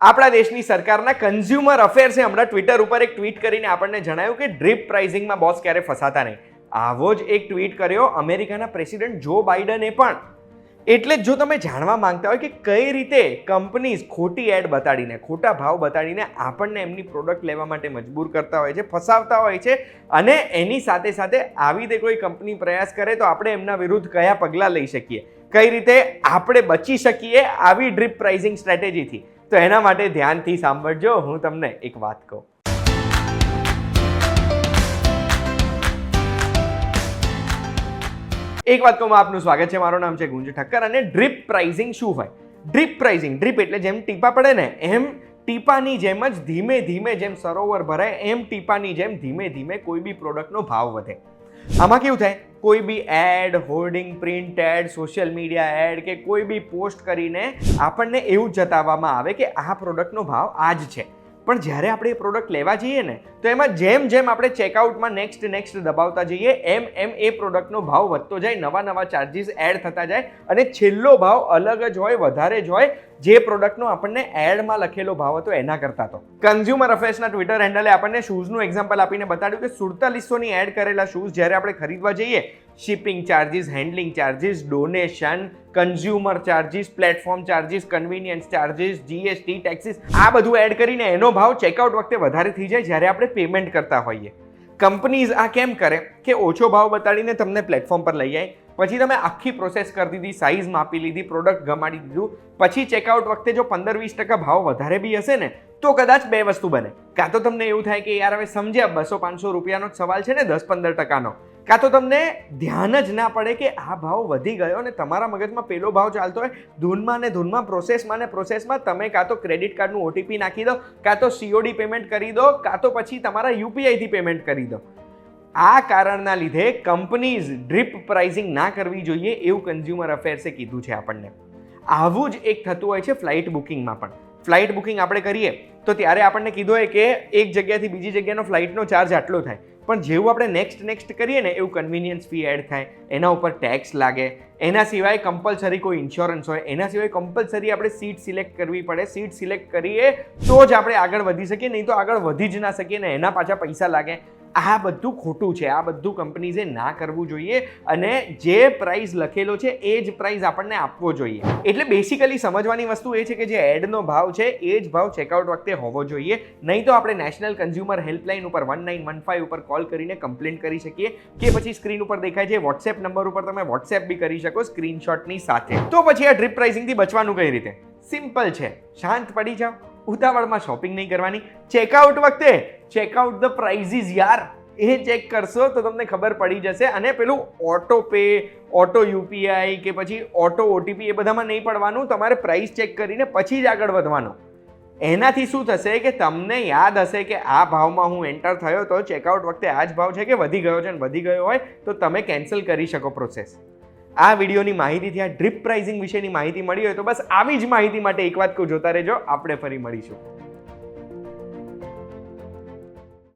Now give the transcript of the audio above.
આપણા દેશની સરકારના કન્ઝ્યુમર અફેર્સે હમણાં ટ્વિટર ઉપર એક ટ્વીટ કરીને આપણને જણાવ્યું કે ડ્રીપ પ્રાઇસિંગમાં બોસ ક્યારે ફસાતા નહીં. આવો જ એક ટ્વીટ કર્યો અમેરિકાના પ્રેસિડેન્ટ જો બાઇડને પણ. એટલે જ જો તમે જાણવા માંગતા હોય કે કઈ રીતે કંપનીઝ ખોટી એડ બતાડીને, ખોટા ભાવ બતાડીને આપણને એમની પ્રોડક્ટ લેવા માટે મજબૂર કરતા હોય છે, ફસાવતા હોય છે, અને એની સાથે સાથે આવી રીતે કોઈ કંપની પ્રયાસ કરે તો આપણે એમના વિરુદ્ધ કયા પગલાં લઈ શકીએ, કઈ રીતે આપણે બચી શકીએ આવી ડ્રીપ પ્રાઇસિંગ સ્ટ્રેટેજીથી, તો એના માટે ધ્યાનથી સાંભળજો. હું તમને એક વાત કહું. એક વાત કહું, આપનું સ્વાગત છે. મારું નામ છે ગુંજ ઠક્કર. અને ડ્રીપ પ્રાઇસિંગ શું હોય? ડ્રીપ પ્રાઇસિંગ, ડ્રીપ એટલે જેમ ટીપા પડે ને એમ ટીપાની જેમ જ ધીમે ધીમે જેમ સરોવર ભરાય એમ ટીપાની જેમ ધીમે ધીમે કોઈ બી પ્રોડક્ટનો ભાવ વધે. આમાં કેવું થાય, કોઈ બી ad, hoarding, print ad, social media ad કે કોઈ બી પોસ્ટ કરીને આપણને એવું જતાવવામાં આવે કે આ પ્રોડક્ટનો ભાવ આ જ છે. પણ જ્યારે આપણે એ પ્રોડક્ટ લેવા જઈએ ને તો એમાં જેમ જેમ આપણે ચેકઆઉટમાં નેક્સ્ટ દબાવતા જઈએ એમ એમ એ પ્રોડક્ટનો ભાવ વધતો જાય, નવા નવા ચાર્જીસ એડ થતા જાય અને છેલ્લો ભાવ અલગ જ હોય, વધારે જ હોય જે પ્રોડક્ટનો આપણને એડમાં લખેલો ભાવ હતો એના કરતા. તો કન્ઝ્યુમર અફેર્સના ટ્વિટર હેન્ડલે આપણને શૂઝનું એક્ઝામ્પલ આપીને બતાડ્યું કે 4700ની એડ કરેલા શૂઝ જ્યારે આપણે ખરીદવા જઈએ, shipping charges, handling charges, donation, consumer charges, platform charges, convenience charges, GST, taxes, આ બધું એડ કરીને એનો ભાવ ચેકઆઉટ વખતે વધારે થઈ જાય જ્યારે આપણે પેમેન્ટ કરતા હોઈએ. કંપનીઝ આ કેમ કરે કે ઓછો ભાવ બતાડીને તમને પ્લેટફોર્મ પર લઈ જાય, પછી તમે આખી પ્રોસેસ કરી દીધી, સાઇઝ માપી લીધી, પ્રોડક્ટ ગમાડી દીધું, પછી ચેકઆઉટ વખતે જો 15-20% ભાવ વધારે બી હશે ને તો કદાચ બે વસ્તુ બને. કાં તો તમને એવું થાય કે યાર હવે સમજ્યા 200-500 રૂપિયાનો જ સવાલ છે ને 10-15%નો, કાં તો તમને ધ્યાન જ ના પડે કે આ ભાવ વધી ગયો અને તમારા મગજમાં પેલો ભાવ ચાલતો હોય, ધૂનમાં ને ધૂનમાં, પ્રોસેસમાં તમે કાં તો ક્રેડિટ કાર્ડનું ઓટીપી નાખી દો, કાં તો સીઓડી પેમેન્ટ કરી દો, કાં તો પછી તમારા યુપીઆઈથી પેમેન્ટ કરી દો. આ કારણના લીધે કંપનીઝ ડ્રીપ પ્રાઇસિંગ ના કરવી જોઈએ એવું કન્ઝ્યુમર અફેર્સે કીધું છે આપણને. આવું જ એક થતું હોય છે ફ્લાઇટ બુકિંગમાં પણ. ફ્લાઇટ બુકિંગ આપણે કરીએ તો ત્યારે આપણને કીધું હોય કે એક જગ્યાથી બીજી જગ્યાનો ફ્લાઇટનો ચાર્જ આટલો થાય, પણ જેવું આપણે નેક્સ્ટ કરીએ ને એવું કન્વીનિયન્સ ફી એડ થાય, એના ઉપર ટેક્સ લાગે, એના સિવાય કમ્પલસરી કોઈ ઇન્સ્યોરન્સ હોય, એના સિવાય કમ્પલસરી આપણે સીટ સિલેક્ટ કરવી પડે. સીટ સિલેક્ટ કરીએ તો જ આપણે આગળ વધી શકીએ, નહીં તો આગળ વધી જ ના શકીએ ને એના પાછા પૈસા લાગે. આ બધું ખોટું છે. આ બધું કંપનીઝે ના કરવું જોઈએ અને જે પ્રાઇસ લખેલો છે એ જ પ્રાઇસ આપણને આપવો જોઈએ. એટલે બેસિકલી સમજવાની વસ્તુ એ છે કે જે એડનો ભાવ છે એ જ ભાવ ચેકઆઉટ વખતે હોવો જોઈએ, નહીં તો આપણે નેશનલ કન્ઝ્યુમર હેલ્પલાઇન ઉપર 1915 ઉપર કોલ કરીને કમ્પ્લેન કરી શકીએ, કે પછી સ્ક્રીન ઉપર દેખાય છે વોટ્સએપ નંબર ઉપર તમે વોટ્સએપ બી કરી શકો સ્ક્રીનશોટની સાથે. તો પછી આ ડ્રીપ પ્રાઇસિંગથી બચવાનું કઈ રીતે? સિમ્પલ છે, શાંત પડી જાઓ, ઉતાવળમાં શોપિંગ નહીં કરવાની. ચેકઆઉટ વખતે ચેકઆઉટ ધ પ્રાઇઝીસ યાર એ ચેક કરશો તો તમને ખબર પડી જશે. અને પેલું ઓટો પે, ઓટો યુપીઆઈ કે પછી ઓટો ઓટીપી એ બધામાં નહીં પડવાનું. તમારે પ્રાઇસ ચેક કરીને પછી જ આગળ વધવાનું. એનાથી શું થશે કે તમને યાદ હશે કે આ ભાવમાં હું એન્ટર થયો તો ચેકઆઉટ વખતે આ જ ભાવ છે કે વધી ગયો છે, અને વધી ગયો હોય તો તમે કેન્સલ કરી શકો પ્રોસેસ. આ વિડીયોની માહિતીથી આ ડ્રીપ પ્રાઇસિંગ વિશેની માહિતી મળી હોય તો બસ આવી જ માહિતી માટે એક વાત કહું, જોતા રહેજો, આપણે ફરી મળીશું.